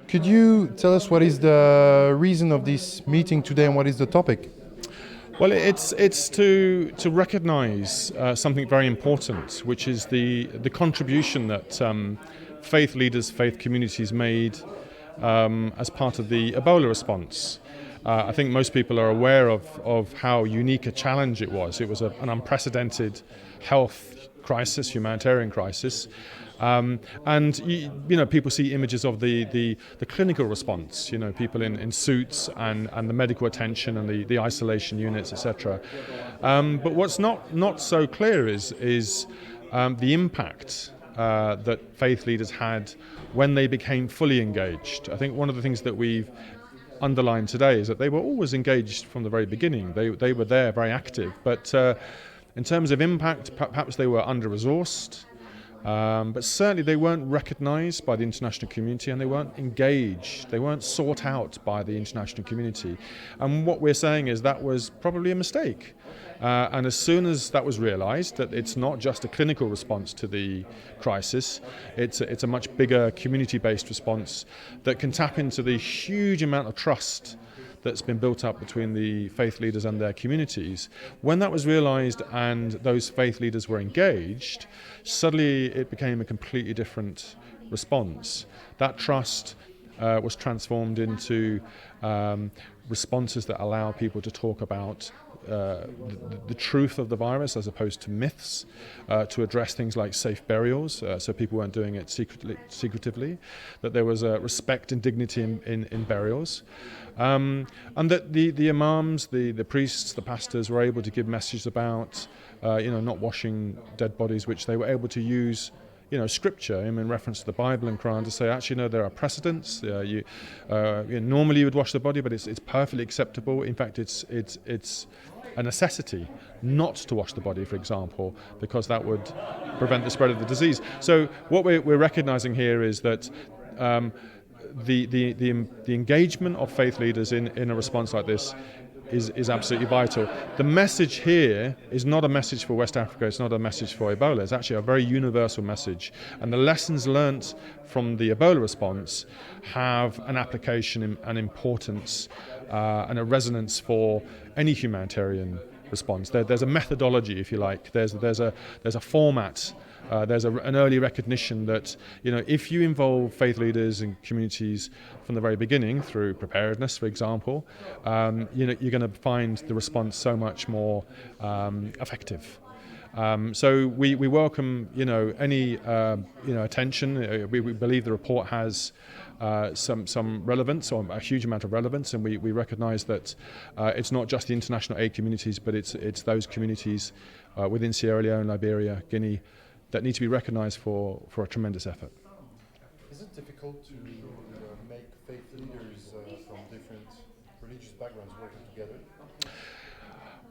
Could you tell us what is the reason of this meeting today and what is the topic? Well, it's to recognise something very important, which is the contribution that faith leaders, faith communities made as part of the Ebola response. I think most people are aware of how unique a challenge it was. It was an unprecedented health crisis, humanitarian crisis. And people see images of the clinical response, people in suits and the medical attention and the isolation units, etc. But what's not so clear is the impact that faith leaders had when they became fully engaged. I think one of the things that we've underlined today is that they were always engaged from the very beginning. They were there, very active, but in terms of impact, perhaps they were under-resourced. But certainly they weren't recognised by the international community, and they weren't engaged. They weren't sought out by the international community. And what we're saying is that was probably a mistake. And as soon as that was realised, that it's not just a clinical response to the crisis, it's a much bigger community-based response that can tap into the huge amount of trust that's been built up between the faith leaders and their communities. When that was realised and those faith leaders were engaged, suddenly it became a completely different response. That trust was transformed into responses that allow people to talk about the truth of the virus as opposed to myths, to address things like safe burials, so people weren't doing it secretively, that there was respect and dignity in burials, and that the imams, the priests, the pastors were able to give messages about not washing dead bodies, which they were able to use scripture in reference to the Bible and Quran to say, actually, no, there are precedents. Normally you would wash the body, but it's perfectly acceptable. In fact, it's a necessity not to wash the body, for example, because that would prevent the spread of the disease. So what we're recognizing here is that the engagement of faith leaders in a response like this is absolutely vital. The message here is not a message for West Africa, it's not a message for Ebola, it's actually a very universal message. And the lessons learnt from the Ebola response have an application and importance and a resonance for any humanitarian response. There's a methodology, if you like, there's a format. There's an early recognition that if you involve faith leaders and communities from the very beginning through preparedness, for example, you're going to find the response so much more effective. So we welcome any attention. We believe the report has some relevance, or a huge amount of relevance, and we recognise that it's not just the international aid communities, but it's those communities within Sierra Leone, Liberia, Guinea, that need to be recognised for a tremendous effort. Is it difficult to make faith leaders from different religious backgrounds working together?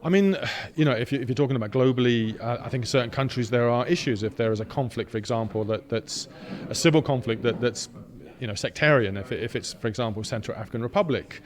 I mean, if you're talking about globally, I think in certain countries there are issues. If there is a conflict, for example, that's a civil conflict that's sectarian, if it's, for example, Central African Republic,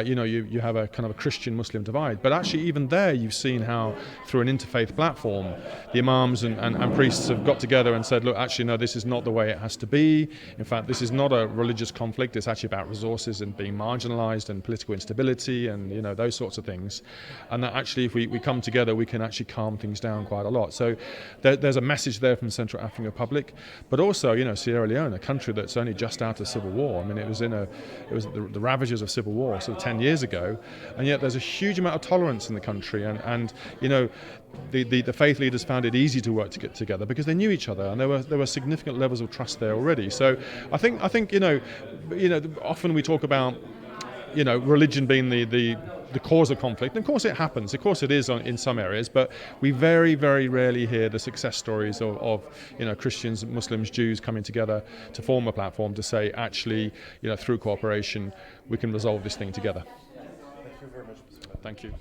you have a kind of a Christian-Muslim divide. But actually, even there, you've seen how, through an interfaith platform, the imams and priests have got together and said, look, actually, no, this is not the way it has to be. In fact, this is not a religious conflict. It's actually about resources and being marginalized and political instability and, those sorts of things. And that actually, if we come together, we can actually calm things down quite a lot. So there's a message there from Central African Republic, but also, Sierra Leone, a country that's only just out of civil war. I mean, it was the ravages of civil war sort of 10 years ago, and yet there's a huge amount of tolerance in the country, and the faith leaders found it easy to work together because they knew each other, and there were significant levels of trust there already. So I think often we talk about religion being the cause of conflict. And of course it happens. Of course it is in some areas, but we very, very rarely hear the success stories of Christians, Muslims, Jews coming together to form a platform to say, actually, through cooperation, we can resolve this thing together. Thank you very much. Thank you.